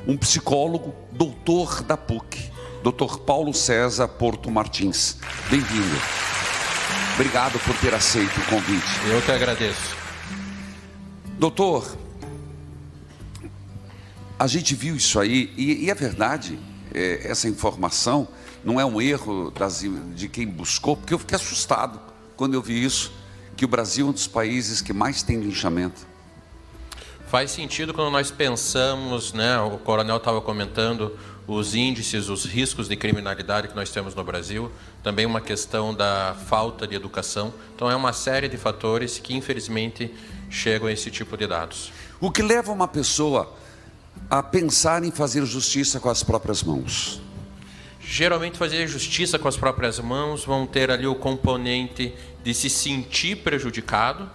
um psicólogo, doutor da PUC, Dr. Paulo César Porto Martins. Bem-vindo. Obrigado por ter aceito o convite. Eu que agradeço. Doutor, a gente viu isso aí e é verdade, essa informação não é um erro de quem buscou, porque eu fiquei assustado quando eu vi isso, que o Brasil é um dos países que mais tem linchamento. Faz sentido quando nós pensamos, né, o coronel estava comentando os índices, os riscos de criminalidade que nós temos no Brasil, também uma questão da falta de educação. Então é uma série de fatores que infelizmente chegam a esse tipo de dados. O que leva uma pessoa a pensar em fazer justiça com as próprias mãos? Geralmente fazer justiça com as próprias mãos vão ter ali o componente de se sentir prejudicado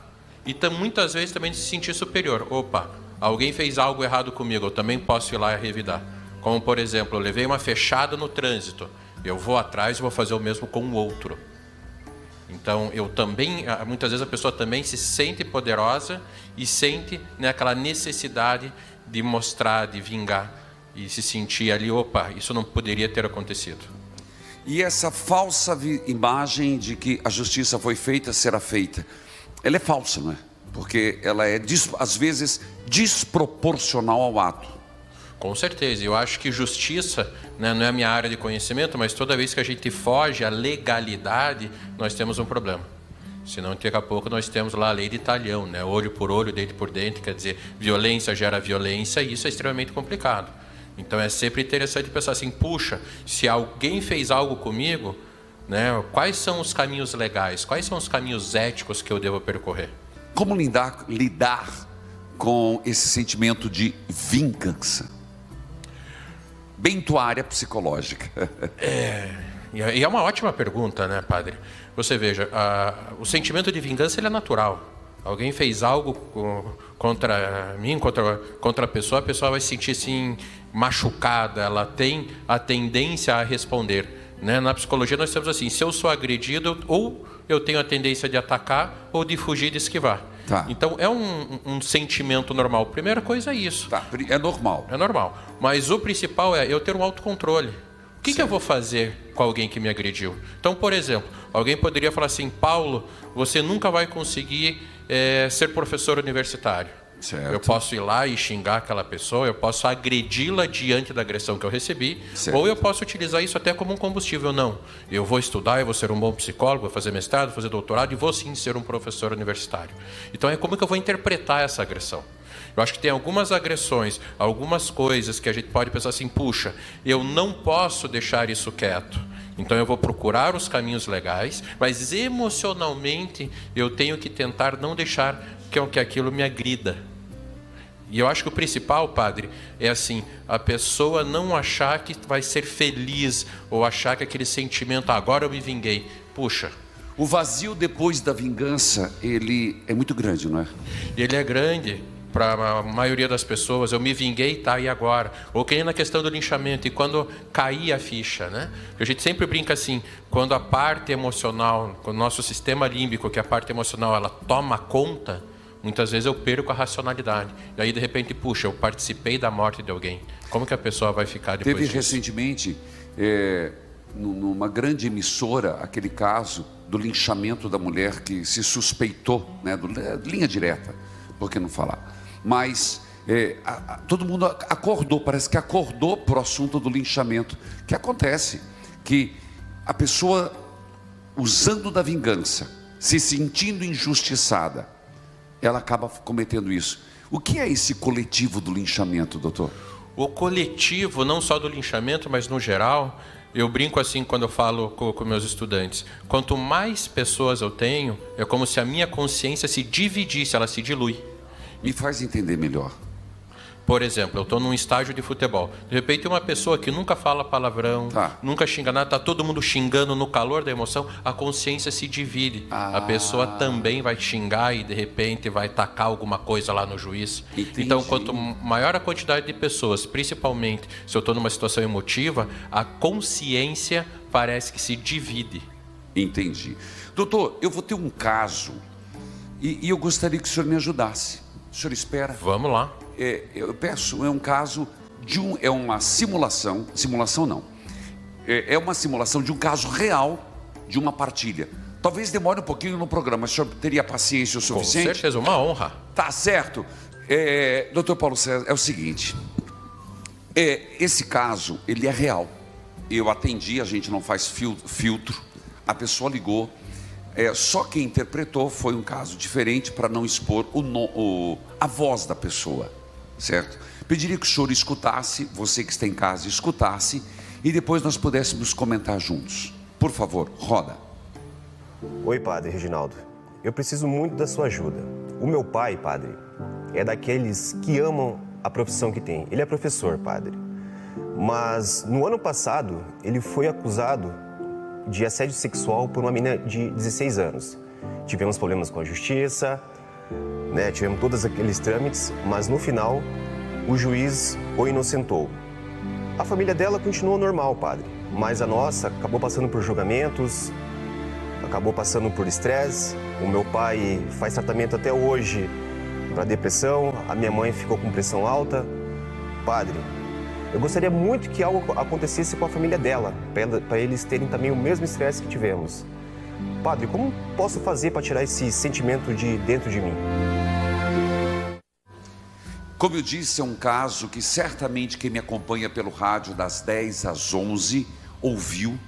e muitas vezes também de se sentir superior. Opa, alguém fez algo errado comigo, eu também posso ir lá e revidar. Como, por exemplo, eu levei uma fechada no trânsito, eu vou atrás e vou fazer o mesmo com o outro. Então, eu também, muitas vezes a pessoa também se sente poderosa e sente, né, aquela necessidade de mostrar, de vingar e se sentir ali, opa, isso não poderia ter acontecido. E essa falsa imagem de que a justiça foi feita, será feita, ela é falsa, não é? Porque ela é, às vezes, desproporcional ao ato. Com certeza, eu acho que justiça, né, não é a minha área de conhecimento, mas toda vez que a gente foge à legalidade, nós temos um problema. Senão, daqui a pouco, nós temos lá a lei de talhão, né, olho por olho, dente por dente, quer dizer, violência gera violência, e isso é extremamente complicado. Então, é sempre interessante pensar assim, puxa, se alguém fez algo comigo, né, quais são os caminhos legais, quais são os caminhos éticos que eu devo percorrer? Como lidar com esse sentimento de vingança? Bem tua área psicológica. E é uma ótima pergunta, né, padre? Você veja, o sentimento de vingança ele é natural. Alguém fez algo contra mim, contra a pessoa vai se sentir assim, machucada, ela tem a tendência a responder. Né? Na psicologia nós temos assim, se eu sou agredido, ou eu tenho a tendência de atacar ou de fugir, de esquivar. Tá. Então é um sentimento normal. Primeira coisa é isso. Tá, é normal. É normal. Mas o principal é eu ter um autocontrole. O que eu vou fazer com alguém que me agrediu? Então, por exemplo, alguém poderia falar assim, Paulo, você nunca vai conseguir ser professor universitário. Certo. Eu posso ir lá e xingar aquela pessoa, eu posso agredi-la diante da agressão que eu recebi, certo, ou eu posso utilizar isso até como um combustível. Não, eu vou estudar, eu vou ser um bom psicólogo, vou fazer mestrado, fazer doutorado e vou sim ser um professor universitário. Então é como que eu vou interpretar essa agressão. Eu acho que tem algumas agressões, algumas coisas que a gente pode pensar assim, puxa, eu não posso deixar isso quieto. Então eu vou procurar os caminhos legais, mas emocionalmente eu tenho que tentar não deixar que aquilo me agrida. E eu acho que o principal, padre, é assim, a pessoa não achar que vai ser feliz ou achar que aquele sentimento, agora eu me vinguei. Puxa. O vazio depois da vingança, ele é muito grande, não é? Ele é grande para a maioria das pessoas. Eu me vinguei, tá, e agora? Ou que nem na questão do linchamento, e quando cair a ficha, né? A gente sempre brinca assim, quando a parte emocional, quando o nosso sistema límbico, que é a parte emocional, ela toma conta, muitas vezes eu perco a racionalidade. E aí, de repente, puxa, eu participei da morte de alguém. Como que a pessoa vai ficar depois disso? Teve recentemente, numa grande emissora, aquele caso do linchamento da mulher que se suspeitou, né, linha direta, por que não falar? Mas todo mundo acordou, parece que acordou para o assunto do linchamento. O que acontece? Que a pessoa, usando da vingança, se sentindo injustiçada, ela acaba cometendo isso. O que é esse coletivo do linchamento, doutor? O coletivo, não só do linchamento, mas no geral, eu brinco assim quando eu falo com meus estudantes. Quanto mais pessoas eu tenho, é como se a minha consciência se dividisse, ela se dilui. Me faz entender melhor. Por exemplo, eu estou num estágio de futebol. De repente, uma pessoa que nunca fala palavrão, nunca xinga nada, está todo mundo xingando no calor da emoção, a consciência se divide. A pessoa também vai xingar e, de repente, vai tacar alguma coisa lá no juiz. Entendi. Então, quanto maior a quantidade de pessoas, principalmente se eu estou numa situação emotiva, a consciência parece que se divide. Entendi. Doutor, eu vou ter um caso e eu gostaria que o senhor me ajudasse. O senhor espera? Vamos lá. Eu peço, é um caso é uma simulação não, é uma simulação de um caso real de uma partilha. Talvez demore um pouquinho no programa, mas o senhor teria paciência o suficiente? Com certeza, uma honra. Tá certo. Doutor Paulo César, é o seguinte, esse caso, ele é real. Eu atendi, a gente não faz filtro, a pessoa ligou, só quem interpretou foi um caso diferente para não expor a voz da pessoa, certo? Pediria que o senhor escutasse, você que está em casa escutasse, e depois nós pudéssemos comentar juntos. Por favor, roda. Oi, padre Reginaldo. Eu preciso muito da sua ajuda. O meu pai, padre, é daqueles que amam a profissão que tem. Ele é professor, padre. Mas no ano passado, ele foi acusado de assédio sexual por uma menina de 16 anos. Tivemos problemas com a justiça, né? Tivemos todos aqueles trâmites, mas no final, o juiz o inocentou. A família dela continuou normal, padre, mas a nossa acabou passando por julgamentos, acabou passando por estresse. O meu pai faz tratamento até hoje para depressão, a minha mãe ficou com pressão alta. Padre, eu gostaria muito que algo acontecesse com a família dela, para eles terem também o mesmo estresse que tivemos. Padre, como posso fazer para tirar esse sentimento de dentro de mim? Como eu disse, é um caso que certamente quem me acompanha pelo rádio das 10 às 11 ouviu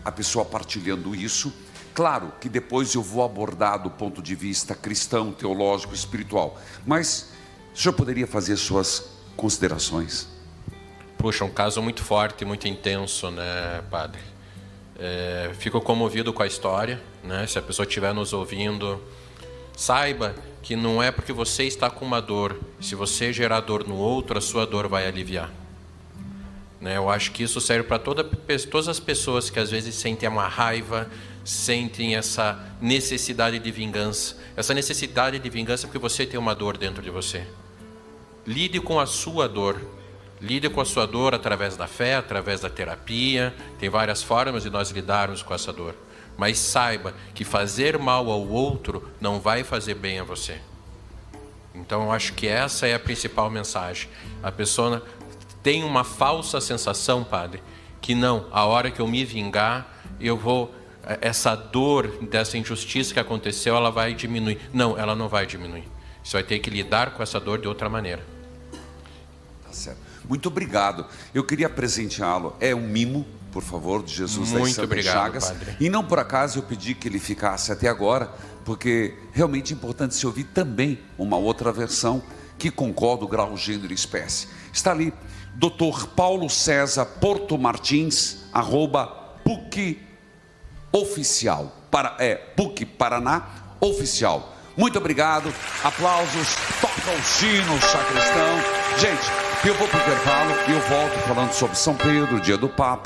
a pessoa partilhando isso. Claro que depois eu vou abordar do ponto de vista cristão, teológico, espiritual. Mas o senhor poderia fazer suas considerações? Puxa, um caso muito forte, muito intenso, né, padre? Fico comovido com a história, né? Se a pessoa estiver nos ouvindo, saiba que não é porque você está com uma dor, se você gerar dor no outro, a sua dor vai aliviar. Né? Eu acho que isso serve para todas as pessoas que às vezes sentem uma raiva, sentem essa necessidade de vingança. Essa necessidade de vingança é porque você tem uma dor dentro de você. Lide com a sua dor. Lide com a sua dor através da fé, através da terapia. Tem várias formas de nós lidarmos com essa dor. Mas saiba que fazer mal ao outro não vai fazer bem a você. Então eu acho que essa é a principal mensagem. A pessoa tem uma falsa sensação, padre, que não, a hora que eu me vingar, essa dor dessa injustiça que aconteceu, ela vai diminuir. Não, ela não vai diminuir. Você vai ter que lidar com essa dor de outra maneira. Tá certo. Muito obrigado. Eu queria presenteá-lo. É um mimo, por favor, de Jesus das Santas Chagas. Padre. E não por acaso eu pedi que ele ficasse até agora, porque realmente é importante se ouvir também uma outra versão que concorda o grau, gênero e espécie. Está ali, Dr. Paulo César Porto Martins, @PUC Oficial. PUC Paraná Oficial. Muito obrigado. Aplausos. Toca o sino, sacristão. Gente, eu vou para o intervalo e eu volto falando sobre São Pedro, dia do Papa.